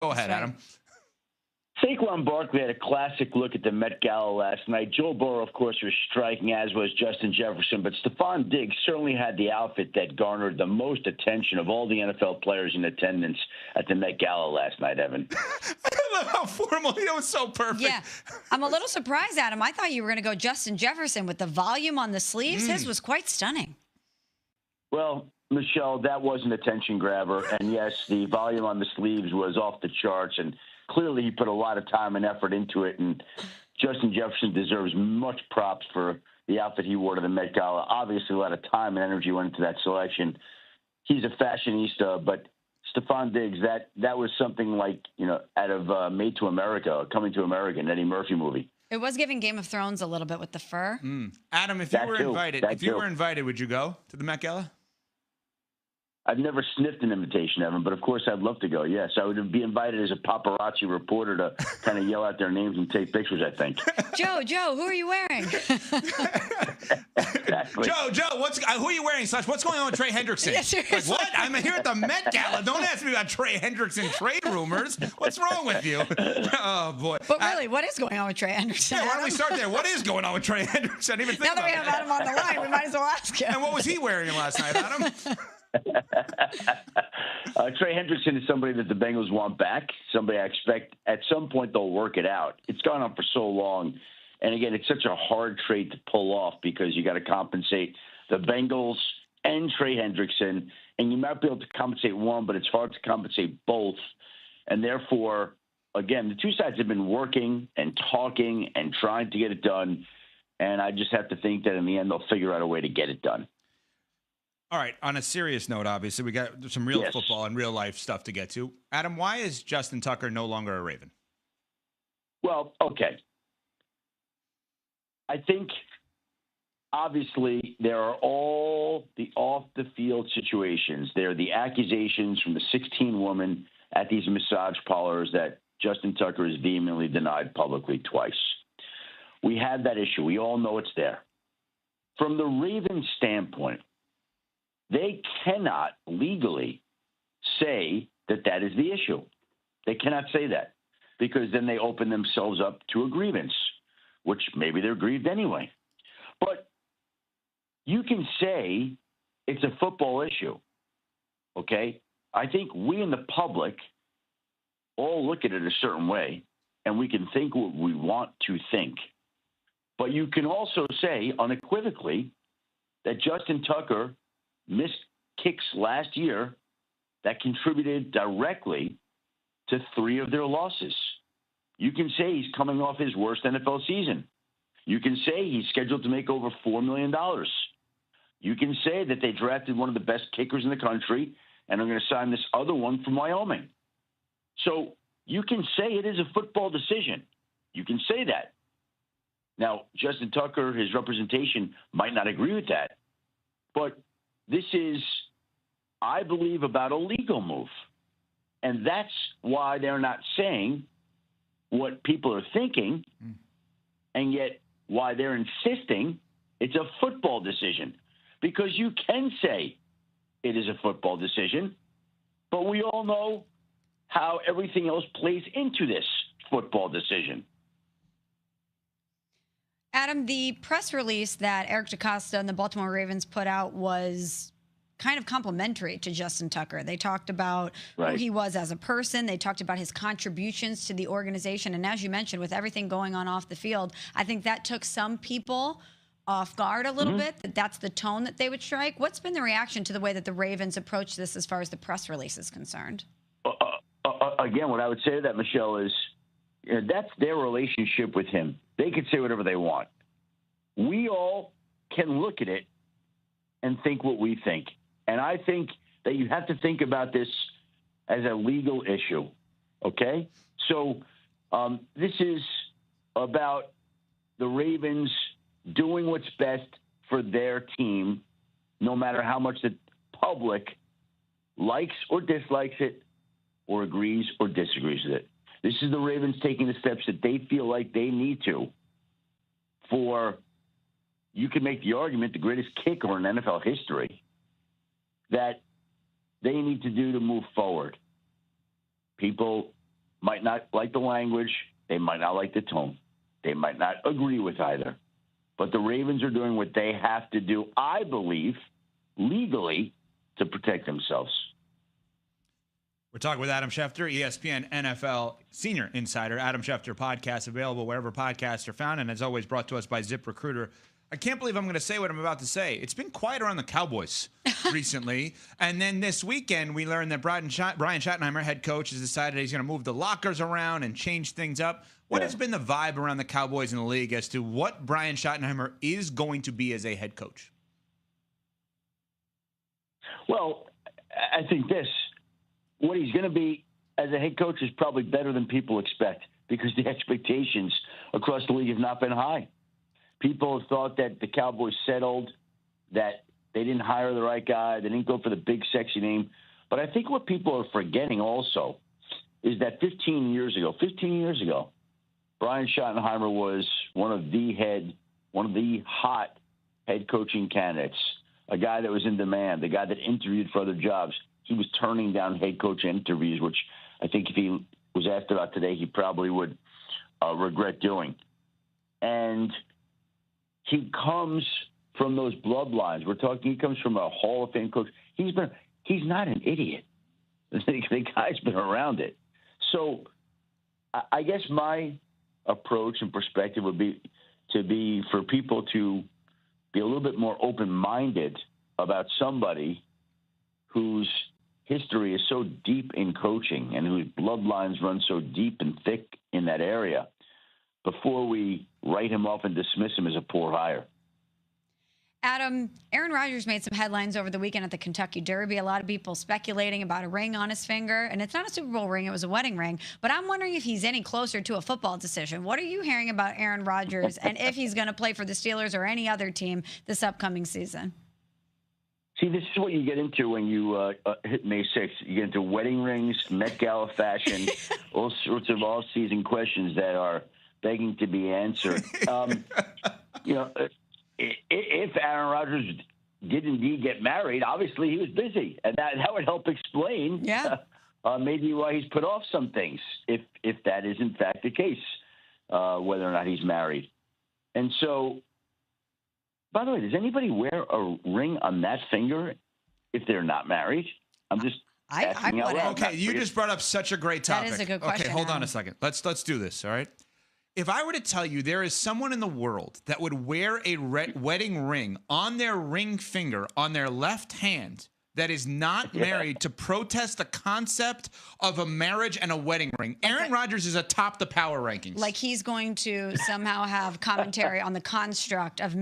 Go ahead, Adam. Saquon Barkley had a classic look at the Met Gala last night. Joe Burrow, of course, was striking, as was Justin Jefferson, but Stefon Diggs certainly had the outfit that garnered the most attention of all the NFL players in attendance at the Met Gala last night, Evan. I love how formal. It was so perfect. Yeah. I'm a little surprised, Adam. I thought you were going to go Justin Jefferson with the volume on the sleeves. His was quite stunning. Well, Michelle, that was an attention grabber. And, yes, the volume on the sleeves was off the charts, and clearly he put a lot of time and effort into it, and Justin Jefferson deserves much props for the outfit he wore to the Met Gala. Obviously, a lot of time and energy went into that selection. He's a fashionista, but Stefon Diggs, that was something like, out of Made to America, Coming to America, an Eddie Murphy movie. It was giving Game of Thrones a little bit with the fur. Adam, if you were invited, would you go to the Met Gala? I've never sniffed an invitation, Evan, but of course I'd love to go. Yes, I would be invited as a paparazzi reporter to kind of yell out their names and take pictures, I think. Joe, who are you wearing? Exactly. Joe, who are you wearing? What's going on with Trey Hendrickson? Yeah, like, what? I'm here at the Met Gala. Don't ask me about Trey Hendrickson trade rumors. What's wrong with you? Oh, boy. But really, what is going on with Trey Hendrickson? Yeah, why don't we start there? What is going on with Trey Hendrickson? I didn't even think now that we have that. Adam on the line, we might as well ask him. And what was he wearing last night, Adam? Trey Hendrickson is somebody that the Bengals want back, somebody I expect at some point they'll work it out. It's gone on for so long. And again, it's such a hard trade to pull off because you got to compensate the Bengals and Trey Hendrickson, and you might be able to compensate one, but it's hard to compensate both. And therefore, again, the two sides have been working and talking and trying to get it done. And I just have to think that in the end, they'll figure out a way to get it done. All right. On a serious note, obviously, we got some real football and real life stuff to get to. Adam, why is Justin Tucker no longer a Raven? Well, okay. I think, obviously, there are all the off-the-field situations. There are the accusations from the 16 women at these massage parlors that Justin Tucker has vehemently denied publicly twice. We had that issue. We all know it's there. From the Ravens' standpoint, they cannot legally say that that is the issue. They cannot say that because then they open themselves up to a grievance, which maybe they're grieved anyway. But you can say it's a football issue, okay? I think we in the public all look at it a certain way, and we can think what we want to think. But you can also say unequivocally that Justin Tucker missed kicks last year that contributed directly to 3 of their losses. You can say he's coming off his worst NFL season. You can say he's scheduled to make over $4 million. You can say that they drafted one of the best kickers in the country and are going to sign this other one from Wyoming. So you can say it is a football decision. You can say that. Now, Justin Tucker, his representation, might not agree with that. But this is, I believe, about a legal move. And that's why they're not saying what people are thinking, and yet why they're insisting it's a football decision. Because you can say it is a football decision, but we all know how everything else plays into this football decision. Adam, the press release that Eric DeCosta and the Baltimore Ravens put out was kind of complimentary to Justin Tucker. They talked about who he was as a person. They talked about his contributions to the organization. And as you mentioned, with everything going on off the field, I think that took some people off guard a little bit, that's the tone that they would strike. What's been the reaction to the way that the Ravens approach this as far as the press release is concerned? Again, what I would say to that, Michelle, is that's their relationship with him. They can say whatever they want. We all can look at it and think what we think. And I think that you have to think about this as a legal issue, okay? So this is about the Ravens doing what's best for their team, no matter how much the public likes or dislikes it or agrees or disagrees with it. This is the Ravens taking the steps that they feel like they need to for, you can make the argument, the greatest kicker in NFL history, that they need to do to move forward. People might not like the language. They might not like the tone. They might not agree with either. But the Ravens are doing what they have to do, I believe, legally, to protect themselves. We're talking with Adam Schefter, ESPN NFL senior insider. Adam Schefter podcast available wherever podcasts are found, and as always, brought to us by ZipRecruiter. I can't believe I'm going to say what I'm about to say. It's been quiet around the Cowboys recently. And then this weekend, we learned that Brian Schottenheimer, head coach, has decided he's going to move the lockers around and change things up. What has been the vibe around the Cowboys in the league as to what Brian Schottenheimer is going to be as a head coach? Well, I think what he's going to be as a head coach is probably better than people expect, because the expectations across the league have not been high. People have thought that the Cowboys settled, that they didn't hire the right guy, they didn't go for the big, sexy name. But I think what people are forgetting also is that 15 years ago, Brian Schottenheimer was one of the hot head coaching candidates, a guy that was in demand, the guy that interviewed for other jobs. He was turning down head coach interviews, which I think if he was asked about today, he probably would regret doing. And he comes from those bloodlines. He comes from a Hall of Fame coach. He's not an idiot. The guy's been around it. So I guess my approach and perspective would be for people to be a little bit more open-minded about somebody whose history is so deep in coaching and whose bloodlines run so deep and thick in that area, before we write him off and dismiss him as a poor hire. Adam, Aaron Rodgers made some headlines over the weekend at the Kentucky Derby. A lot of people speculating about a ring on his finger. And it's not a Super Bowl ring, it was a wedding ring. But I'm wondering if he's any closer to a football decision. What are you hearing about Aaron Rodgers and if he's going to play for the Steelers or any other team this upcoming season? See, this is what you get into when you hit May 6th. You get into wedding rings, Met Gala fashion, all sorts of all-season questions that are begging to be answered. If Aaron Rodgers did indeed get married, obviously he was busy, and that would help explain maybe why he's put off some things, if that is in fact the case, whether or not he's married. And so, by the way, does anybody wear a ring on that finger if they're not married? I'm just asking out loud. Okay, you just brought up such a great topic. That is a good question. Okay, hold on a second. Let's do this, all right? If I were to tell you there is someone in the world that would wear a wedding ring on their ring finger on their left hand that is not married to protest the concept of a marriage and a wedding ring, Aaron Rodgers is atop the power rankings. Like he's going to somehow have commentary on the construct of